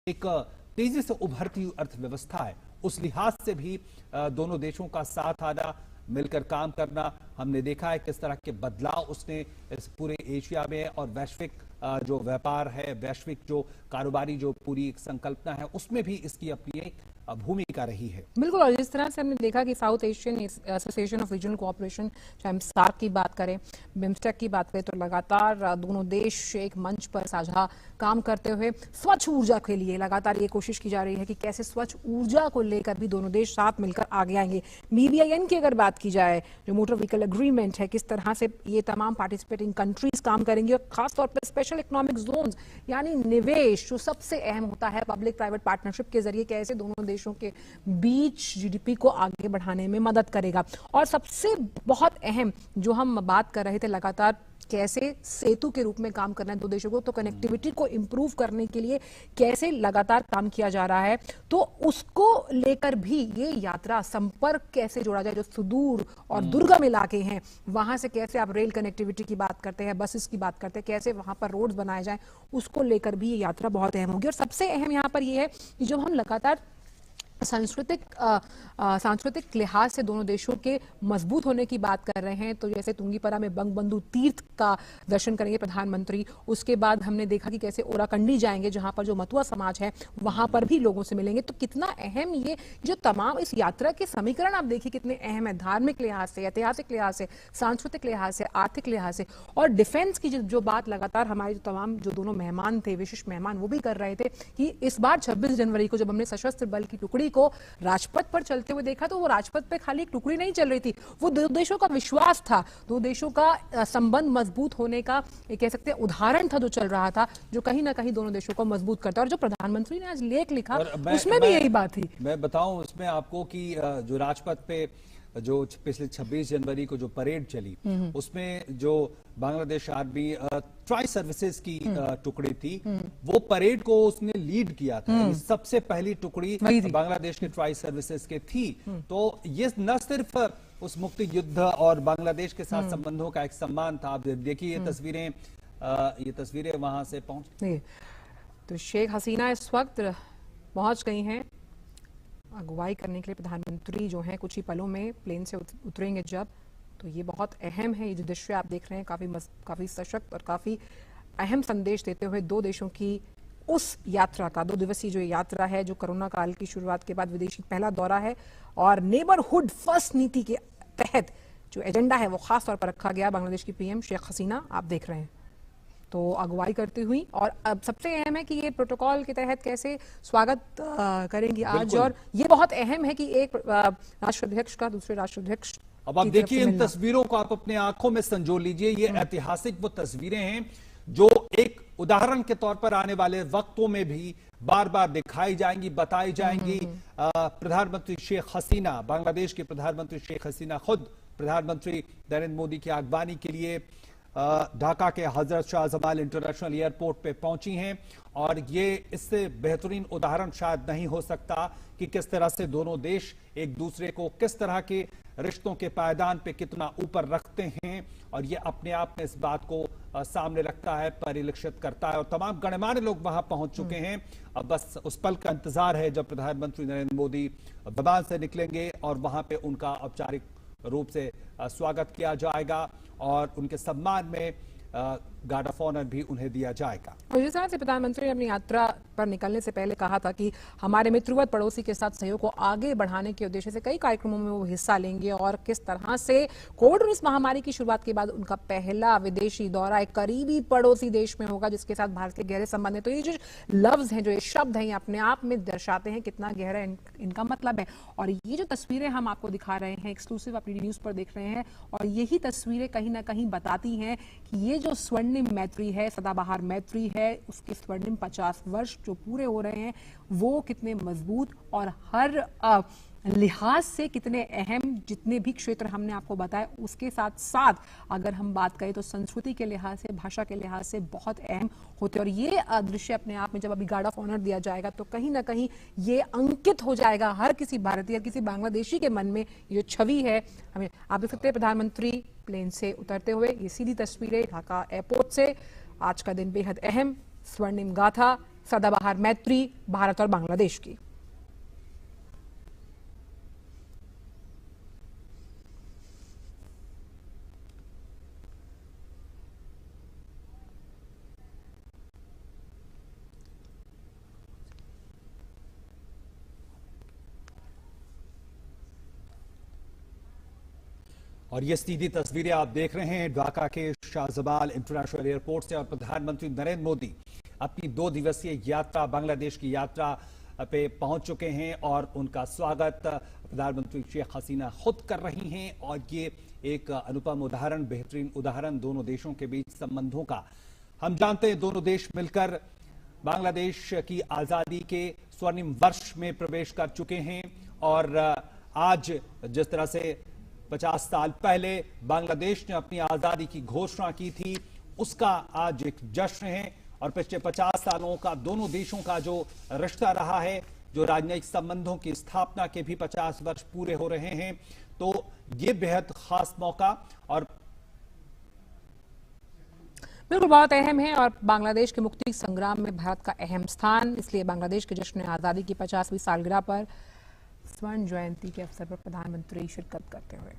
एक तेजी से उभरती हुई अर्थव्यवस्था है, उस लिहाज से भी दोनों देशों का साथ आना, मिलकर काम करना, हमने देखा है किस तरह के बदलाव उसने इस पूरे एशिया में और वैश्विक जो व्यापार है, वैश्विक जो कारोबारी जो पूरी संकल्पना है, उसमें भी इसकी अपनी एक भूमिका रही है। बिल्कुल, और जिस तरह से हमने देखा कि south Asian association of regional cooperation, चाहे हम सार्क की बात करें, बिम्स्टेक की बात करें, तो लगातार दोनों देश एक मंच पर साझा काम करते हुए स्वच्छ ऊर्जा के लिए लगातार ये कोशिश की जा रही है कि कैसे स्वच्छ ऊर्जा को लेकर भी दोनों देश साथ मिलकर आगे आएंगे। BBIN की अगर बात की जाए, जो मोटर व्हीकल एग्रीमेंट है, किस तरह से ये तमाम पार्टिसिपेटिंग कंट्रीज काम करेंगी और खासतौर पर स्पेशल इकोनॉमिक जोन्स यानी निवेश जो सबसे अहम होता है पब्लिक प्राइवेट पार्टनरशिप के जरिए कैसे दोनों देशों के बीच GDP को आगे बढ़ाने में मदद करेगा। और सबसे बहुत अहम जो हम बात कर रहे थे लगातार कैसे सेतु के रूप में काम करना है दो देशों को, तो कनेक्टिविटी को इंप्रूव करने के लिए कैसे लगातार काम किया जा रहा है, तो उसको लेकर भी ये यात्रा संपर्क कैसे जोड़ा जाए, जो सुदूर और दुर्गम इलाके हैं वहां से कैसे आप रेल कनेक्टिविटी की बात करते हैं, बसेस की बात करते हैं, कैसे वहां पर रोड्स बनाए जाए, उसको लेकर भी ये यात्रा बहुत अहम होगी। और सबसे अहम यहाँ पर ये है कि जब हम लगातार सांस्कृतिक लिहाज से दोनों देशों के मजबूत होने की बात कर रहे हैं, तो जैसे तुंगीपरा में बंगबंधु तीर्थ का दर्शन करेंगे प्रधानमंत्री, उसके बाद हमने देखा कि कैसे ओराकंडी जाएंगे जहां पर जो मथुआ समाज है वहां पर भी लोगों से मिलेंगे। तो कितना अहम ये जो तमाम इस यात्रा के समीकरण आप देखिए कितने अहम है, धार्मिक लिहाज से, ऐतिहासिक लिहाज से, सांस्कृतिक लिहाज से, आर्थिक लिहाज से। और डिफेंस की जो बात लगातार हमारे जो तमाम जो दोनों मेहमान थे, विशिष्ट मेहमान, वो भी कर रहे थे कि इस बार 26 जनवरी को जब हमने सशस्त्र बल की टुकड़ी को राजपथ पर चलते हुए देखा, तो वो राजपथ पे खाली एक टुकड़ी नहीं चल रही थी, वो दो देशों का विश्वास था, दो देशों का संबंध मजबूत होने का कह सकते हैं उदाहरण था जो चल रहा था, जो कहीं ना कहीं दोनों देशों को मजबूत करता है। और जो प्रधानमंत्री ने आज लेख लिखा उसमें भी यही बात थी। मैं बताऊं उसमें आपको कि जो राजपथ पे जो पिछले 26 जनवरी को जो परेड चली, उसमें जो बांग्लादेश आर्मी ट्राई सर्विसेज की टुकड़ी थी, वो परेड को उसने लीड किया था। सबसे पहली टुकड़ी बांग्लादेश के ट्राई सर्विसेज के थी। तो ये न सिर्फ उस मुक्ति युद्ध और बांग्लादेश के साथ संबंधों का एक सम्मान था। आप देखिए ये तस्वीरें वहां से पहुंच, तो शेख हसीना इस वक्त पहुंच गई हैं अगुवाई करने के लिए। प्रधानमंत्री जो हैं कुछ ही पलों में प्लेन से उतरेंगे जब, तो ये बहुत अहम है। ये जो दृश्य आप देख रहे हैं काफी सशक्त और काफी अहम संदेश देते हुए दो देशों की उस यात्रा का, 2 दिवसीय जो यात्रा है, जो कोरोना काल की शुरुआत के बाद विदेशी पहला दौरा है और नेबरहुड फर्स्ट नीति के तहत जो एजेंडा है वो खास तौर पर रखा गया। बांग्लादेश की PM शेख हसीना आप देख रहे हैं तो अगुवाई करती हुई, और अब सबसे अहम है कि ये प्रोटोकॉल के तहत कैसे स्वागत करेंगी आज। और ये बहुत अहम है कि एक राष्ट्राध्यक्ष का दूसरे राष्ट्राध्यक्ष। अब आप देखिए इन तस्वीरों को आप अपने आंखों में संजो लीजिए। ये ऐतिहासिक वो तस्वीरें हैं जो एक उदाहरण के तौर पर आने वाले वक्तों में भी बार बार दिखाई जाएंगी, बताई जाएंगी। प्रधानमंत्री शेख हसीना, बांग्लादेश के प्रधानमंत्री शेख हसीना खुद प्रधानमंत्री नरेंद्र मोदी की अगवानी के लिए ढाका के हजरत शाहजमाल इंटरनेशनल एयरपोर्ट पे पहुंची हैं। और ये इससे बेहतरीन उदाहरण शायद नहीं हो सकता कि किस तरह से दोनों देश एक दूसरे को किस तरह के रिश्तों के पायदान पे कितना ऊपर रखते हैं। और ये अपने आप में इस बात को सामने रखता है, परिलक्षित करता है। और तमाम गणमान्य लोग वहां पहुंच चुके हैं। अब बस उस पल का इंतजार है जब प्रधानमंत्री नरेंद्र मोदी विमान से निकलेंगे और वहां पे उनका औपचारिक रूप से स्वागत किया जाएगा और उनके सम्मान में गार्ड ऑफ ऑनर भी उन्हें दिया जाएगा। और जिस तरह से प्रधानमंत्री ने अपनी यात्रा पर निकलने से पहले कहा था कि हमारे मित्रवत पड़ोसी के साथ सहयोग को आगे बढ़ाने के उद्देश्य से कई कार्यक्रमों में वो हिस्सा लेंगे, और किस तरह से कोविड-19 महामारी की शुरुआत के बाद उनका पहला विदेशी दौरा एक करीबी पड़ोसी देश में होगा जिसके साथ भारत के गहरे संबंध है। तो ये जो लफ्ज हैं, जो ये शब्द हैं, ये अपने आप में दर्शाते हैं कितना गहरा इनका मतलब है। और ये जो तस्वीरें हम आपको दिखा रहे हैं, एक्सक्लूसिव आप DD न्यूज पर देख रहे हैं, और यही तस्वीरें कहीं ना कहीं बताती हैं कि ये जो स्वर्णिम मैत्री है, सदाबहार मैत्री है, उसके स्वर्णिम 50 वर्ष जो पूरे हो रहे हैं वो कितने मजबूत और हर लिहाज से कितने अहम, जितने भी क्षेत्र हमने आपको बताए उसके साथ साथ अगर हम बात करें तो संस्कृति के लिहाज से, भाषा के लिहाज से बहुत अहम होते हैं। और ये दृश्य अपने आप में जब अभी गार्ड ऑफ ऑनर दिया जाएगा तो कहीं ना कहीं ये अंकित हो जाएगा हर किसी भारतीय, किसी बांग्लादेशी के मन में। ये जो छवि है, हमें आप देख सकते हैं प्रधानमंत्री प्लेन से उतरते हुए, ये सीधी तस्वीरें ढाका एयरपोर्ट से। आज का दिन बेहद अहम, स्वर्णिम गाथा, सदाबहार मैत्री भारत और बांग्लादेश की। और ये सीधी तस्वीरें आप देख रहे हैं ढाका के शाहजबाल इंटरनेशनल एयरपोर्ट से, और प्रधानमंत्री नरेंद्र मोदी अपनी 2 दिवसीय यात्रा, बांग्लादेश की यात्रा पे पहुंच चुके हैं और उनका स्वागत प्रधानमंत्री शेख हसीना खुद कर रही हैं। और ये एक अनुपम उदाहरण, बेहतरीन उदाहरण दोनों देशों के बीच संबंधों का। हम जानते हैं दोनों देश मिलकर बांग्लादेश की आजादी के स्वर्णिम वर्ष में प्रवेश कर चुके हैं। और आज जिस तरह से 50 साल पहले बांग्लादेश ने अपनी आजादी की घोषणा की थी, उसका आज एक जश्न है। और पिछले 50 सालों का दोनों देशों का जो रिश्ता रहा है, जो राजनयिक संबंधों की स्थापना के भी 50 वर्ष पूरे हो रहे हैं, तो ये बेहद खास मौका और बिल्कुल बहुत अहम है। और बांग्लादेश के मुक्ति संग्राम में भारत का अहम स्थान, इसलिए बांग्लादेश के जश्न आजादी की 50वीं सालगिरह पर स्वर्ण जयंती के अवसर पर प्रधानमंत्री शिरकत करते हुए।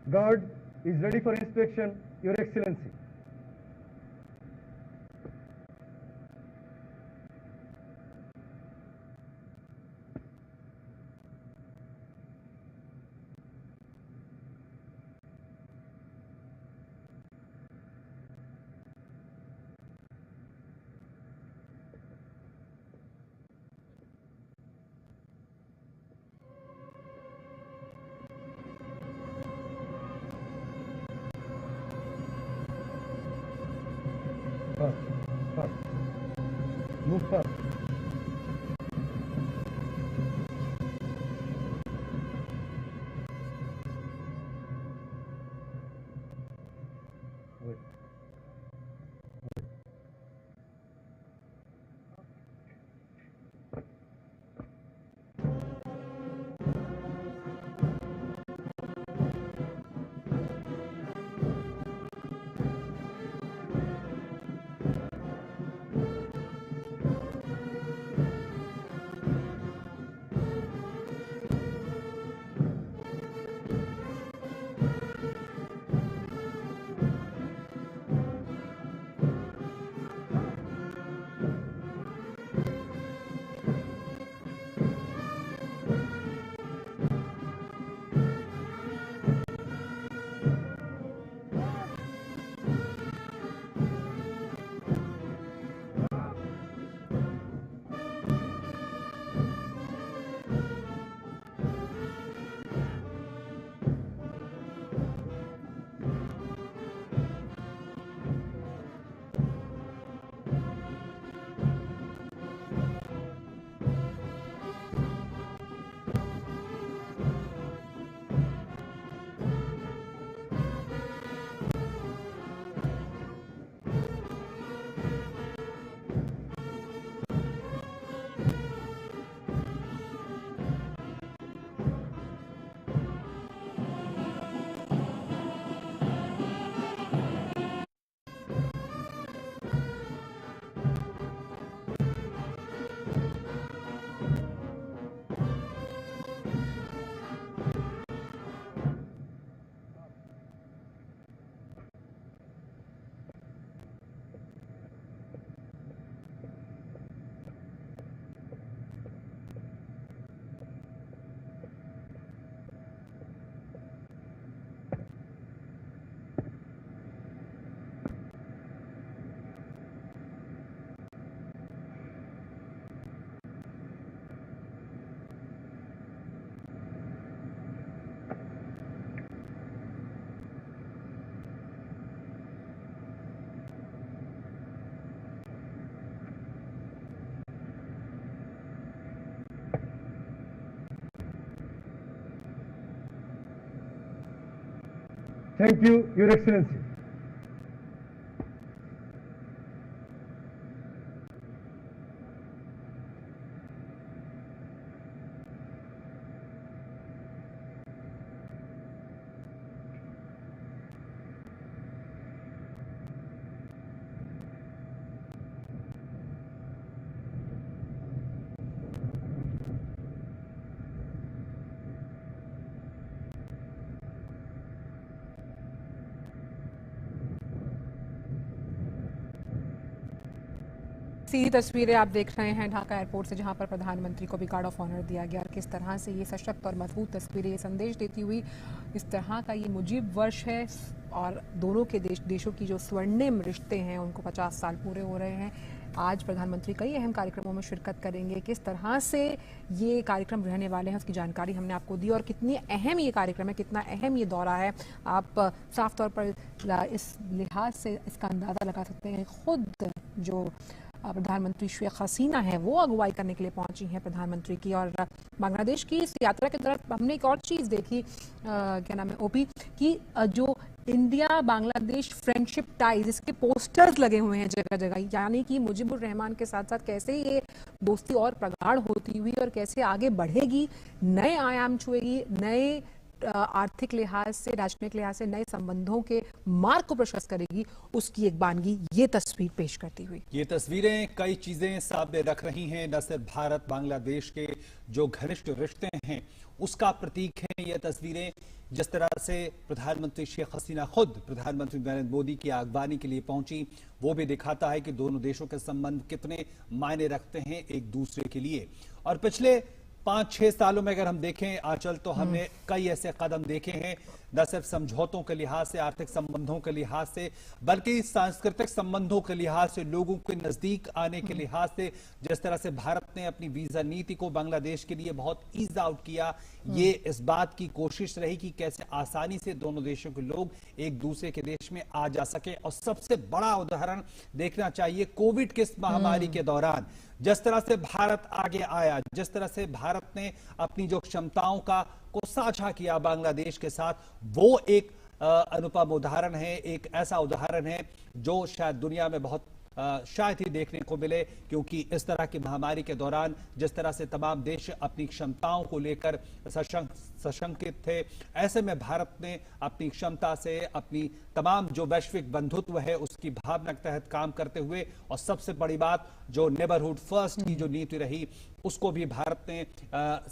Guard is ready for inspection, Your Excellency. Fast. Move fast. Wait. Thank you, Your Excellency. सीधी तस्वीरें आप देख रहे हैं ढाका एयरपोर्ट से, जहां पर प्रधानमंत्री को भी गार्ड ऑफ ऑनर दिया गया और किस तरह से ये सशक्त और मजबूत तस्वीरें ये संदेश देती हुई इस तरह का ये मुजीब वर्ष है और दोनों के देशों की जो स्वर्णिम रिश्ते हैं उनको 50 साल पूरे हो रहे हैं। आज प्रधानमंत्री कई अहम कार्यक्रमों में शिरकत करेंगे। किस तरह से ये कार्यक्रम रहने वाले हैं उसकी जानकारी हमने आपको दी और कितनी अहम ये कार्यक्रम है, कितना अहम ये दौरा है, आप साफ तौर पर इस लिहाज से इसका अंदाज़ा लगा सकते हैं। खुद जो प्रधानमंत्री शेख हसीना है वो अगुवाई करने के लिए पहुंची हैं प्रधानमंत्री की। और बांग्लादेश की इस यात्रा के दौरान हमने एक और चीज़ देखी, क्या नाम है, ओपी, कि जो इंडिया बांग्लादेश फ्रेंडशिप टाइज, इसके पोस्टर्स लगे हुए हैं जगह जगह, यानी कि मुजीबुर रहमान के साथ साथ कैसे ये दोस्ती और प्रगाढ़ होती हुई और कैसे आगे बढ़ेगी, नए आयाम छुएगी, नए आर्थिक लिहाज से, राजनीतिक लिहाज से नए संबंधों के मार्ग को प्रशस्त करेगी, उसकी एक बानगी ये तस्वीर पेश करती हुई। ये तस्वीरें कई चीजें सामने रख रही हैं, न सिर्फ भारत बांग्लादेश के जो घनिष्ठ रिश्ते हैं उसका प्रतीक है ये तस्वीरें। जिस तरह से प्रधानमंत्री शेख हसीना खुद प्रधानमंत्री नरेंद्र मोदी की अगवानी के लिए पहुंची, वो भी दिखाता है कि दोनों देशों के संबंध कितने मायने रखते हैं एक दूसरे के लिए। और पिछले 5-6 सालों में अगर हम देखें आंचल, तो हमने कई ऐसे कदम देखे हैं, न सिर्फ समझौतों के लिहाज से, आर्थिक संबंधों के लिहाज से, बल्कि सांस्कृतिक संबंधों के लिहाज से, लोगों के नजदीक आने के लिहाज से। जिस तरह से भारत ने अपनी वीजा नीति को बांग्लादेश के लिए बहुत ईज आउट किया, ये इस बात की कोशिश रही कि कैसे आसानी से दोनों देशों के लोग एक दूसरे के देश में आ जा सके। और सबसे बड़ा उदाहरण देखना चाहिए कोविड के इस महामारी के दौरान, जिस तरह से भारत आगे आया, जिस तरह से भारत ने अपनी जो क्षमताओं को साझा किया बांग्लादेश के साथ, वो एक अनुपम उदाहरण है, एक ऐसा उदाहरण है जो शायद दुनिया में बहुत शायद ही देखने को मिले। क्योंकि इस तरह की महामारी के दौरान जिस तरह से तमाम देश अपनी क्षमताओं को लेकर सशंकित थे, ऐसे में भारत ने अपनी क्षमता से, अपनी तमाम जो वैश्विक बंधुत्व है उसकी भावना के तहत काम करते हुए, और सबसे बड़ी बात जो नेबरहुड फर्स्ट की जो नीति रही उसको भी भारत ने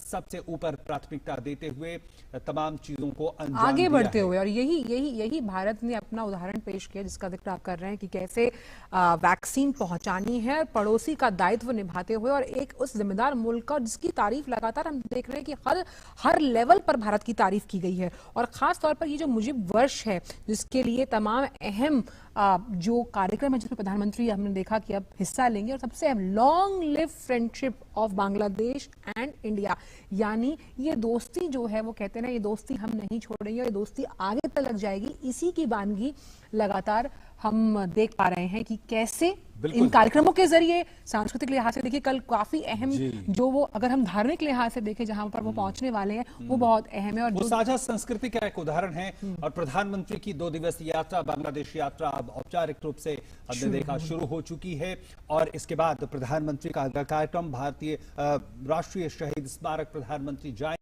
सबसे ऊपर प्राथमिकता देते हुए तमाम चीजों को अंजाम आगे बढ़ते दिया हुए। और यही भारत ने अपना उदाहरण पेश किया जिसका जिक्र आप कर रहे हैं कि कैसे वैक्सीन पहुंचानी है और पड़ोसी का दायित्व निभाते हुए, और एक उस जिम्मेदार मुल्क का जिसकी तारीफ लगातार हम देख रहे हैं कि हर लेवल पर भारत की तारीफ की गई है। और खास तौर पर ये जो मुजीब वर्ष है जिसके लिए तमाम अहम जो कार्यक्रम है जिसमें प्रधानमंत्री हमने देखा कि अब हिस्सा लेंगे, और सबसे अहम long live friendship of Bangladesh and India, यानी ये दोस्ती जो है, वो कहते हैं ना, ये दोस्ती हम नहीं छोड़ेंगे और ये दोस्ती आगे तक लग जाएगी। इसी की बानगी लगातार हम देख पा रहे हैं कि कैसे इन कार्यक्रमों के जरिए सांस्कृतिक लिहाज से देखिए, कल काफी अहम जो वो, अगर हम धार्मिक लिहाज से देखें जहां पर वो पहुंचने वाले हैं, वो बहुत अहम है और वो साझा संस्कृति का एक उदाहरण है। और प्रधानमंत्री की 2 दिवसीय यात्रा, बांग्लादेश यात्रा अब औपचारिक रूप से हमने देखा शुरू हो चुकी है। और इसके बाद प्रधानमंत्री का अगला कार्यक्रम भारतीय राष्ट्रीय शहीद स्मारक प्रधानमंत्री जाएंगे।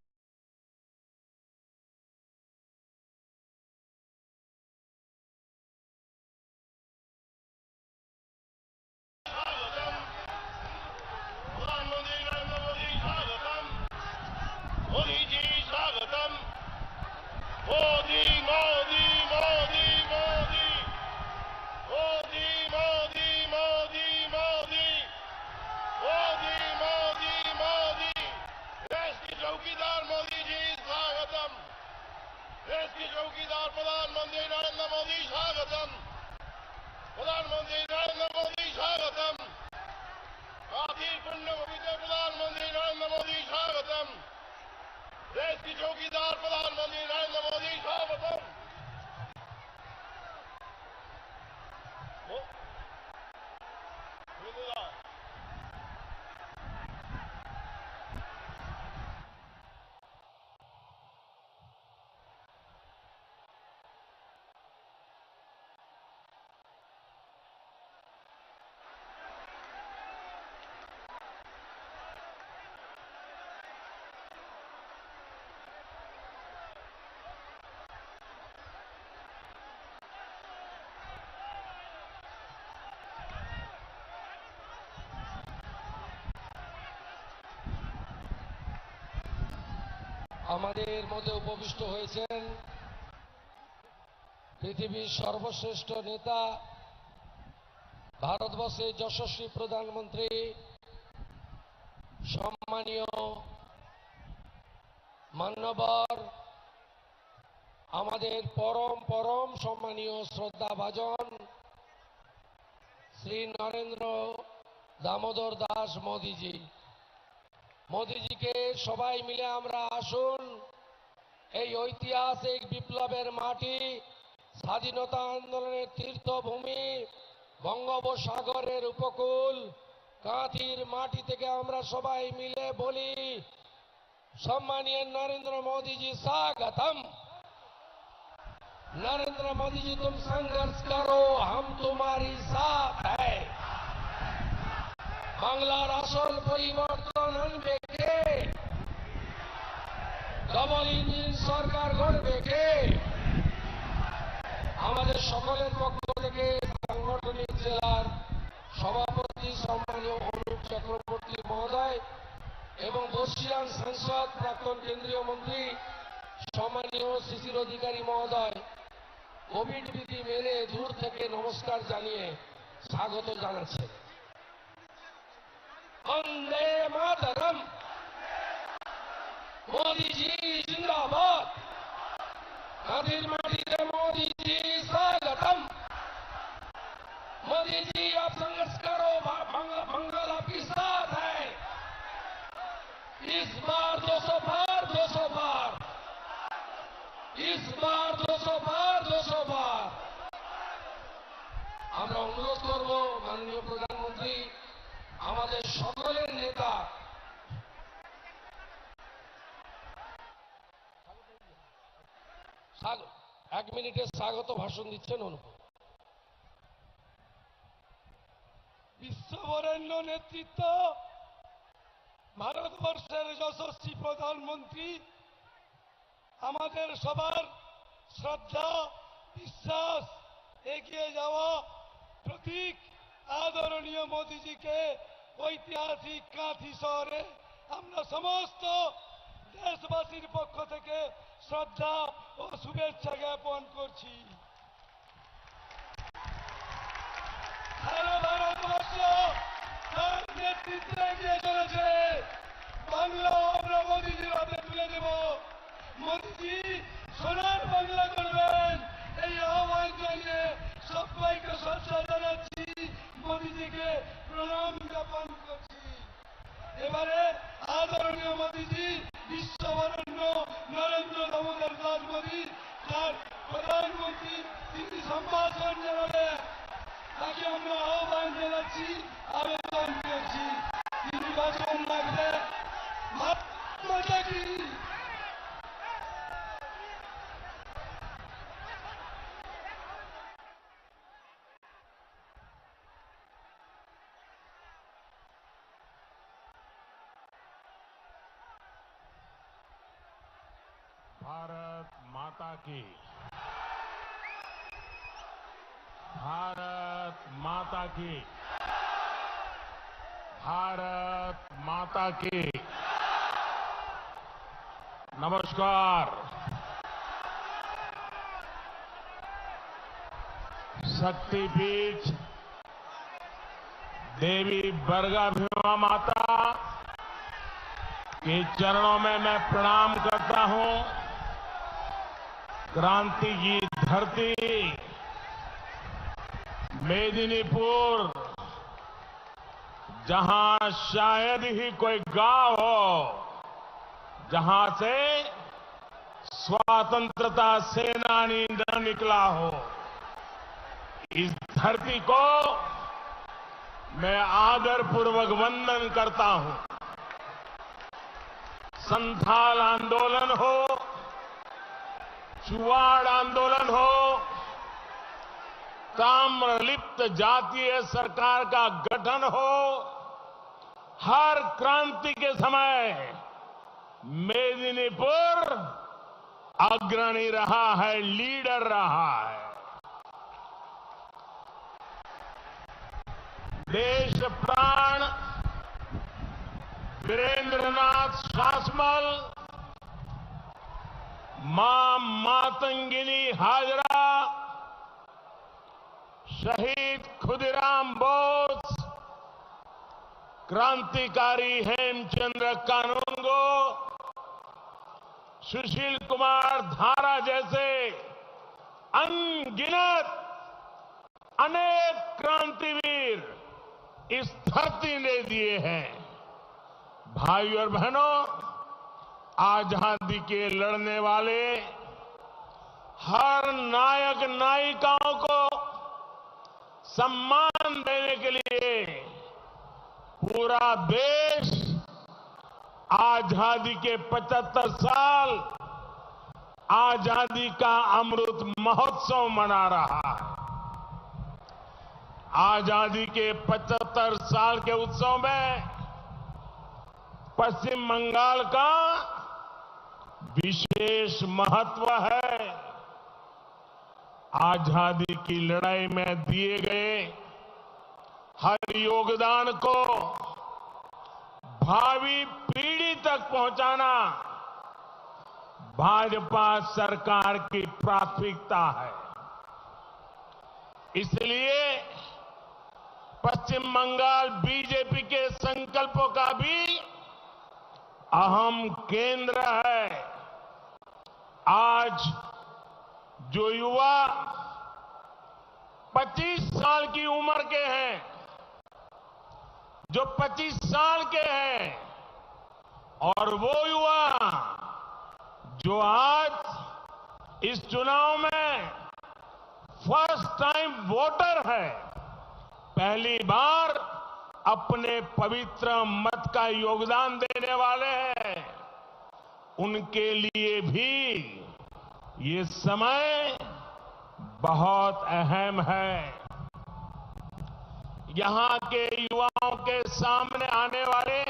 আমাদের মধ্যে উপবিষ্ট হয়েছেন পৃথিবীর সর্বশ্রেষ্ঠ নেতা, ভারতবর্ষের যশস্বী প্রধানমন্ত্রী, সম্মানীয় মান্যবর, আমাদের পরম সম্মানীয় শ্রদ্ধাভাজন শ্রী নরেন্দ্র দামোদর দাস মোদীজি। মোদীজিকে সবাই মিলে আমরা আসুন, এই ঐতিহাসিক বিপ্লবের মাটি, স্বাধীনতা আন্দোলনের তীর্থভূমি, বঙ্গোপসাগরের উপকূল কাঁথির মাটি থেকে আমরা সবাই মিলে বলি, सम्मानीय नरेंद्र मोदी जी स्वागतम। नरेंद्र मोदी जी तुम संघर्ष करो, हम तुम्हारी साथ है। বাংলার আসল পরিবর্তন আনবে কে? ডবল ইঞ্জিন সরকার গড়বে কে? আমাদের সকলের পক্ষ থেকে সাংগঠনিক জেলার সভাপতি সম্মানীয় অনুপ চক্রবর্তী মহোদয় এবং বর্ষিয়ান সাংসদ প্রাক্তন কেন্দ্রীয় মন্ত্রী সম্মানীয় শিশির অধিকারী মহোদয় কোভিড বিধি মেনে দূর থেকে নমস্কার জানিয়ে স্বাগত জানাচ্ছেন। वंदे मातरम। मोदी जी जिंदाबाद। कादिर माटी से मोदी जी स्वागतम। मोदी जी आप संघर्ष करो, मंगल आपके साथ है। इस बार 200 बार 200 बार, इस बार 200 बार 200 बार আমরা অনুরোধ করব মাননীয় প্রধানমন্ত্রী, আমাদের সকলের নেতা এক মিনিটের স্বাগত ভাষণ দিচ্ছেন অনুভব। বিশ্ববরেণ্য নেতৃত্ব, ভারতবর্ষের যশস্বী প্রধানমন্ত্রী, আমাদের সবার শ্রদ্ধা, বিশ্বাস, এগিয়ে যাওয়া প্রতীক আদরণীয় মোদীজিকে ঐতিহাসিক কাঁথি শহরে আমরা সমস্ত দেশবাসীর পক্ষ থেকে শ্রদ্ধা ও শুভেচ্ছা জ্ঞাপন করছি। সারা ভারতবর্ষ তার নেতৃত্বে এগিয়ে চলেছে। বাংলা আমরা মোদীজির হাতে তুলে দেব। মোদীজি সোনার বাংলা করবেন, এই আহ্বান জানিয়ে সবাইকে শ্রদ্ধা জানাচ্ছি, মোদীজিকে প্রণাম জ্ঞাপন করছি। এবারে আদরণীয় মোদীজি, বিশ্ববরেণ্য নরেন্দ্র দামোদর দাস মোদী, তার প্রধানমন্ত্রী, তিনি সম্ভাষণ জানাবেন। তাকে আমরা আহ্বান জানাচ্ছি, আবেদন করছি, তিনি ভাষণ রাখবেন। মাতা কি भारत माता की, भारत माता की, भारत माता की। नमस्कार। शक्तिपीठ देवी बरगाभिमा माता के चरणों में मैं प्रणाम करता हूं। क्रांति की धरती मेदिनीपुर, जहां शायद ही कोई गांव हो जहां से स्वतंत्रता सेनानी न निकला हो, इस धरती को मैं आदरपूर्वक वंदन करता हूं। संथाल आंदोलन हो, चुवाड़ आंदोलन हो, ताम्रलिप्त जातीय सरकार का गठन हो, हर क्रांति के समय मेदिनीपुर अग्रणी रहा है, लीडर रहा है। देश प्राण वीरेंद्रनाथ शासमल मां मातंगिनी हाजरा, शहीद खुदीराम बोस, क्रांतिकारी हेमचंद्र कानूनगो, सुशील कुमार धारा जैसे अनगिनत अनेक क्रांतिवीर इस धरती ने दिए हैं। भाइयों और बहनों, आजादी के लड़ने वाले हर नायक नायिकाओं को सम्मान देने के लिए पूरा देश आजादी के 75 साल आजादी का अमृत महोत्सव मना रहा है। आजादी के 75 साल के उत्सव में पश्चिम बंगाल का विशेष महत्व है। आजादी की लड़ाई में दिए गए हर योगदान को भावी पीढ़ी तक पहुंचाना भाजपा सरकार की प्राथमिकता है। इसलिए पश्चिम बंगाल बीजेपी के संकल्पों का भी अहम केंद्र है। आज जो युवा 25 साल की उम्र के हैं, जो 25 साल के हैं, और वो युवा जो आज इस चुनाव में फर्स्ट टाइम वोटर है, पहली बार अपने पवित्र मत का योगदान देने वाले हैं, उनके लिए भी ये समय बहुत अहम है। यहां के युवाओं के सामने आने वाले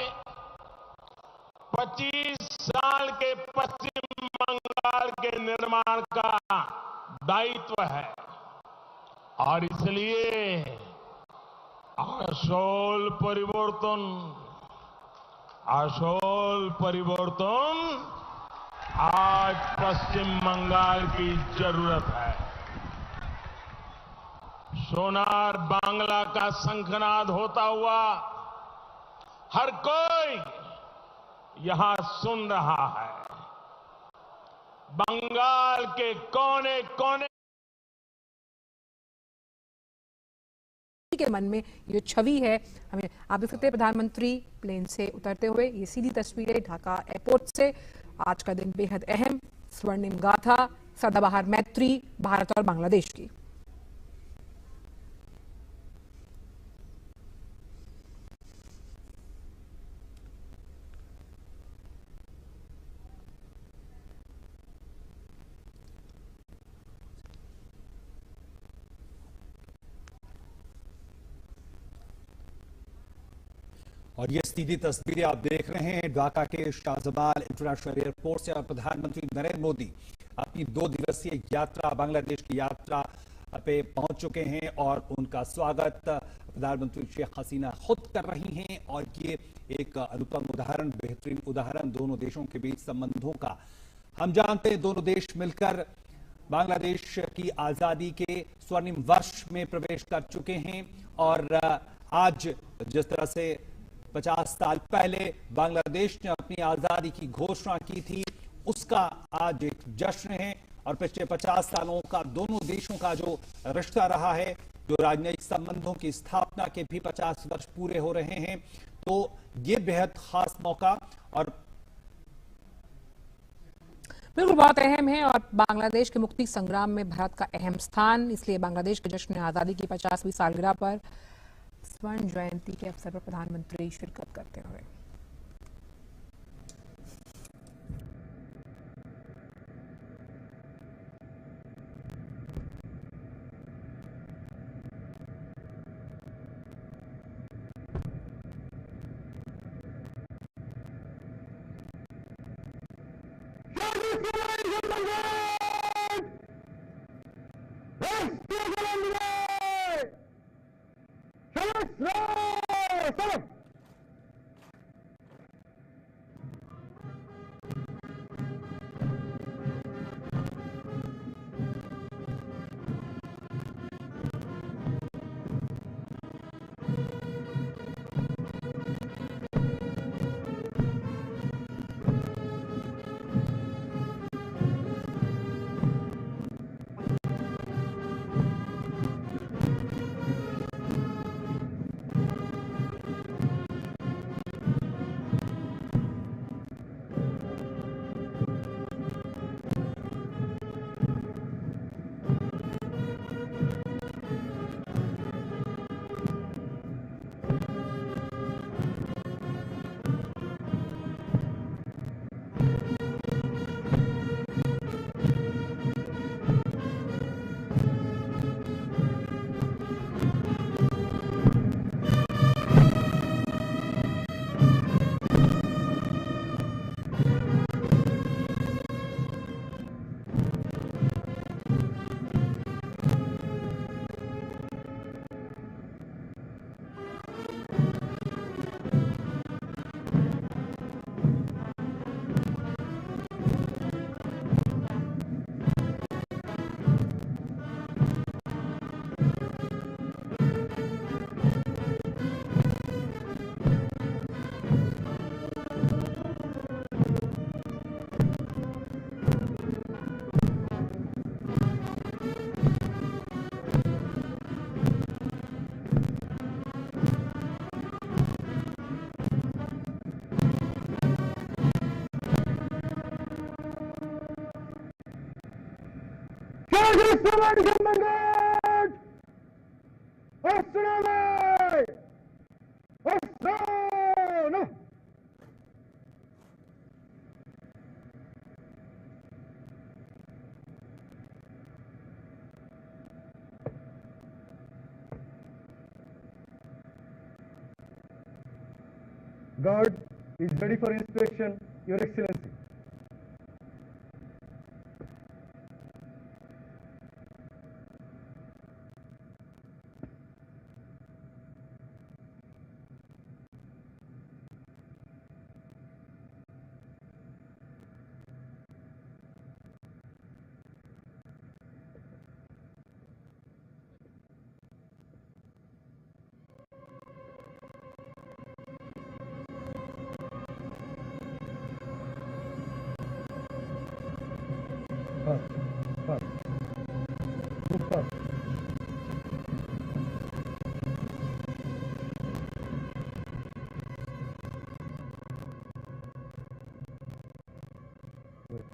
25 साल के पश्चिम बंगाल के निर्माण का दायित्व है, और इसलिए আসল পরিবর্তন आज पश्चिम बंगाल की जरूरत है। सोनार बांग्ला का शंखनाद होता हुआ हर कोई यहां सुन रहा है। बंगाल के कोने कोने के मन में ये छवि है। हमें आप देख सकते हैं प्रधानमंत्री प्लेन से उतरते हुए, ये सीधी तस्वीरें ढाका एयरपोर्ट से। आज का दिन बेहद अहम, स्वर्णिम गाथा, सदाबहार मैत्री भारत और बांग्लादेश की। और ये सीधी तस्वीरें आप देख रहे हैं ढाका के शाहजमाल इंटरनेशनल एयरपोर्ट से। और प्रधानमंत्री नरेंद्र मोदी अपनी 2 दिवसीय यात्रा, बांग्लादेश की यात्रा पे पहुंच चुके हैं और उनका स्वागत प्रधानमंत्री शेख हसीना खुद कर रही हैं। और ये एक अनुपम उदाहरण, बेहतरीन उदाहरण दोनों देशों के बीच संबंधों का। हम जानते हैं दोनों देश मिलकर बांग्लादेश की आजादी के स्वर्णिम वर्ष में प्रवेश कर चुके हैं। और आज जिस तरह से 50 साल पहले बांग्लादेश ने अपनी आजादी की घोषणा की थी, उसका आज एक जश्न है। और पिछले 50 सालों का दोनों देशों का जो रिश्ता रहा है, जो राजनयिक संबंधों की स्थापना के भी 50 वर्ष पूरे हो रहे हैं, तो ये बेहद खास मौका और बिल्कुल बहुत अहम है। और बांग्लादेश के मुक्ति संग्राम में भारत का अहम स्थान, इसलिए बांग्लादेश के जश्न आजादी की 50वीं सालगिरह पर स्वर्ण जयंती के अवसर पर प्रधानमंत्री शिरकत करते हुए Guard is ready for inspection, Your Excellency. Fast. Move fast. Wait.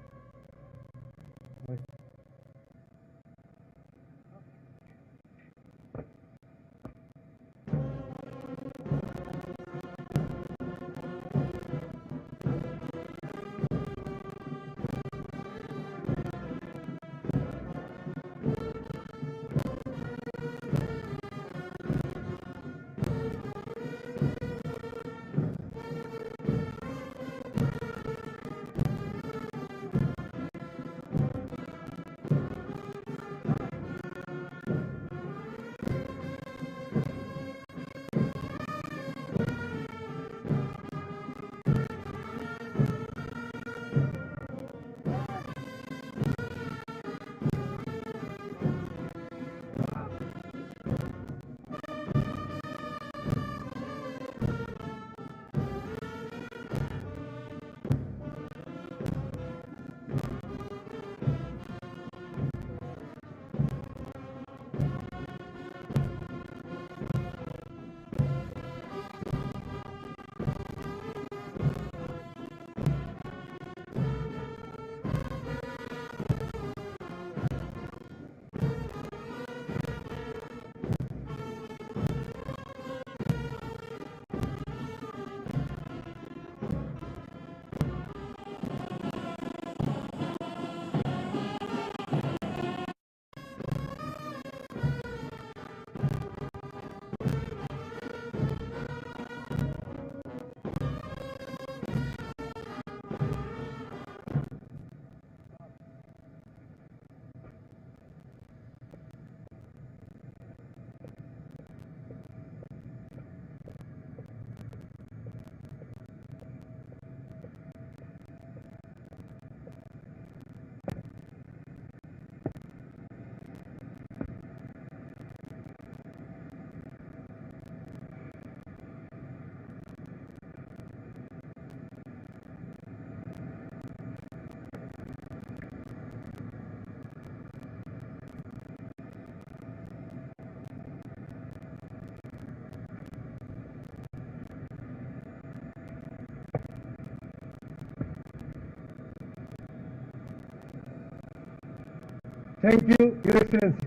Thank you, Your Excellency.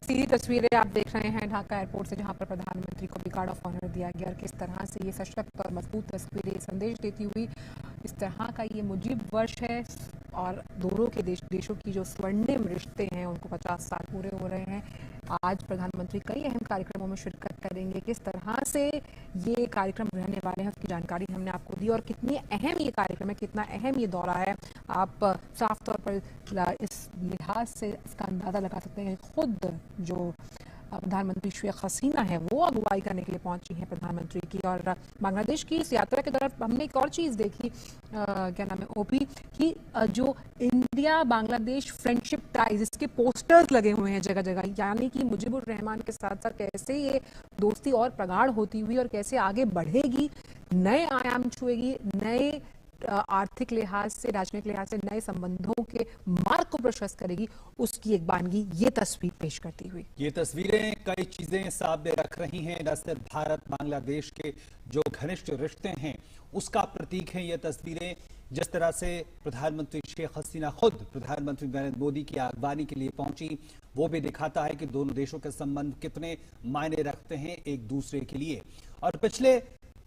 सीधी तस्वीरें आप देख रहे हैं ढाका एयरपोर्ट से, जहां पर प्रधानमंत्री को भी गार्ड ऑफ ऑनर दिया गया और किस तरह से ये सशक्त और मजबूत तस्वीरें संदेश देती हुई इस तरह का ये मुजीब वर्ष है और दोनों के देशों की जो स्वर्णिम रिश्ते हैं उनको 50 साल पूरे हो रहे हैं। आज प्रधानमंत्री कई अहम कार्यक्रमों में शिरकत करेंगे। किस तरह से ये कार्यक्रम रहने वाले हैं उसकी जानकारी हमने आपको दी और कितनी अहम ये कार्यक्रम है, कितना अहम ये दौरा है, आप साफ तौर पर इस लिहाज से इसका अंदाजा लगा सकते हैं। खुद जो प्रधानमंत्री शेख हसीना है वो अगुवाई करने के लिए पहुंची हैं प्रधानमंत्री की। और बांग्लादेश की इस यात्रा के दौरान हमने एक और चीज देखी, क्या नाम है ओपी, कि जो इंडिया बांग्लादेश फ्रेंडशिप टाइज इसके पोस्टर्स लगे हुए हैं जगह जगह, यानी कि मुजीबुर रहमान के साथ साथ कैसे ये दोस्ती और प्रगाढ़ होती हुई और कैसे आगे बढ़ेगी, नए आयाम छुएगी, नए आर्थिक लिहाज से, राजनीतिक लिहाज से नए संबंधों के मार्ग को प्रशस्त करेगी, उसकी एक बानगी ये तस्वीर पेश करती हुई। ये तस्वीरें कई चीजें सामने रख रही हैं, न सिर्फ भारत बांग्लादेश के जो घनिष्ठ रिश्ते हैं उसका प्रतीक है ये तस्वीरें। जिस तरह से प्रधानमंत्री शेख हसीना खुद प्रधानमंत्री नरेंद्र मोदी की अगवानी के लिए पहुंची, वो भी दिखाता है कि दोनों देशों के संबंध कितने मायने रखते हैं एक दूसरे के लिए। और पिछले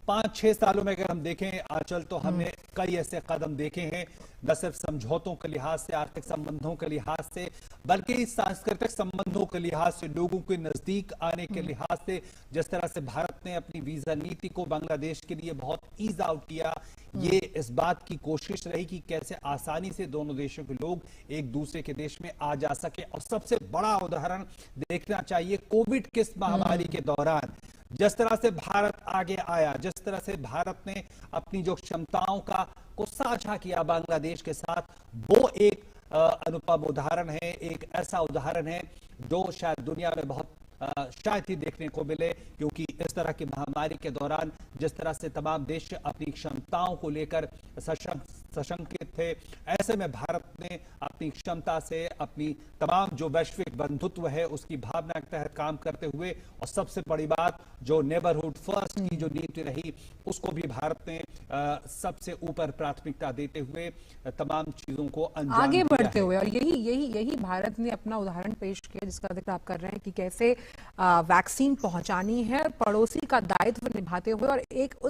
5-6 सालों में अगर हम देखें आंचल, तो हमने कई ऐसे कदम देखे हैं, न सिर्फ समझौतों के लिहाज से, आर्थिक संबंधों के लिहाज से, बल्कि सांस्कृतिक संबंधों के लिहाज से, लोगों के नजदीक आने के लिहाज से। जिस तरह से भारत ने अपनी वीजा नीति को बांग्लादेश के लिए बहुत ईज आउट किया, ये इस बात की कोशिश रही कि कैसे आसानी से दोनों देशों के लोग एक दूसरे के देश में आ जा सके। और सबसे बड़ा उदाहरण देखना चाहिए कोविड की महामारी के दौरान जिस तरह से भारत आगे आया, जिस तरह से भारत ने अपनी जो क्षमताओं को साझा किया बांग्लादेश के साथ, वो एक अनुपम उदाहरण है, एक ऐसा उदाहरण है जो शायद दुनिया में बहुत शायद ही देखने को मिले। क्योंकि इस तरह की महामारी के दौरान जिस तरह से तमाम देश अपनी क्षमताओं को लेकर सशंकित थे, ऐसे में भारत ने अपनी क्षमता से अपनी तमाम जो वैश्विक बंधुत्व है उसकी भावना के तहत काम करते हुए, और सबसे बड़ी बात जो नेबरहुड फर्स्ट की जो नीति रही उसको भी भारत ने सबसे ऊपर प्राथमिकता देते हुए तमाम चीजों को अंजाम आगे दिया बढ़ते है। हुए। और यही भारत ने अपना उदाहरण पेश किया जिसका जिक्र आप कर रहे हैं कि कैसे वैक्सीन पहुंचानी है, पड़ोसी का दायित्व निभाते हुए, और एक उस